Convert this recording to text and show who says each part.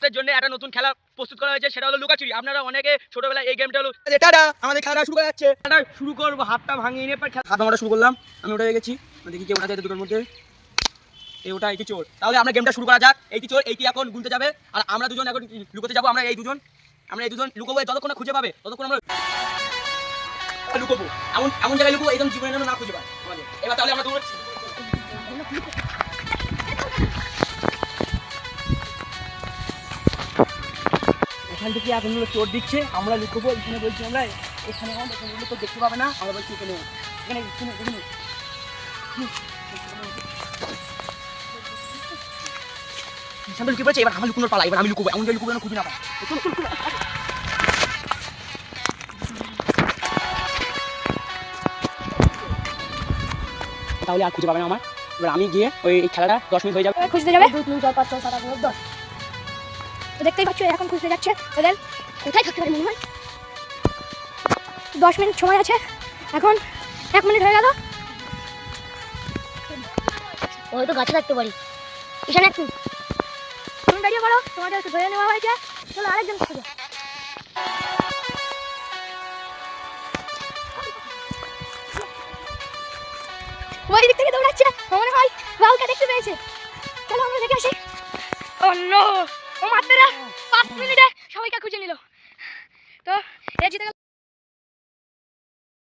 Speaker 1: আপনাদের জন্য একটা নতুন খেলা প্রস্তুত করা হয়েছে, সেটা হলো লুকাচুরি। আপনারা অনেকে ছোটবেলায় এই গেমটা হলো টাটা আমাদের খেলাটা শুরু করা যাচ্ছে। খেলাটা শুরু করবো, হাতটা ভাঙিয়ে নিয়ে পর হাত ভাঙাটা শুরু করলাম। আমি ওটা গেছি, দেখি কে ওটা যায় দুটোর মধ্যে। এই ওটা এইটি চোর। তাহলে আমরা গেমটা শুরু করা যাক। এইটি চোর, এইটি এখন গুনতে যাবে আর আমরা দুজন এখন লুকোতে যাবো। আমরা এই দুজন লুকোবো, যতক্ষণ খুঁজে পাবে ততক্ষণ আমরা লুকোবো। এমন এমন জায়গায় লুকোবো একদম জীবনে যেন না খুঁজে পায় আমাদের। এবার তাহলে আমরা দৌড়াচ্ছি। এখান থেকে এখন চোর দিচ্ছে, আমরা লুকোবো। এখানে বলছি আমরা এখানে তো দেখতে পাবে না, আমরা বলছি এখানে এখানে এখানে এখানে সামনে লুকিয়ে পড়েছে। এবার আমার লুকোনোর পালা, এবার আমি লুকোবো, এমন জায়গায় লুকোবো না খুঁজে না পায়। তাহলে আর খুঁজে পাবে না আমার। এবার আমি গিয়ে ওই খেলাটা 10 মিনিট হয়ে যাবে,
Speaker 2: খুঁজতে যাবে 2 3 4 5 6 7 8 9 10। তো দেখতেই পাচ্ছ এখন খুঁজতে যাচ্ছে। ওদের কোথায় থাকতে পারে মনে হয়। 10 মিনিট সময় আছে, এখন 1 মিনিট হয়ে গেল। ওই তো গাছে থাকতে পারি। এখানে একটু তুমি দাঁড়িয়ে পড়ো, তোমাদের একটু ধরে নেওয়া হয়েছে। চলো আরেকজন খুঁজো। ওই দিক থেকে দৌড়াচ্ছে, মনে হয় বাউলকে দেখতে পেয়েছে। চলো আমরা দেখে আসি। ও নো, ও মাত্র 5 মিনিটে সবাইকে খুঁজে নিল। তো এ জিতে গেল।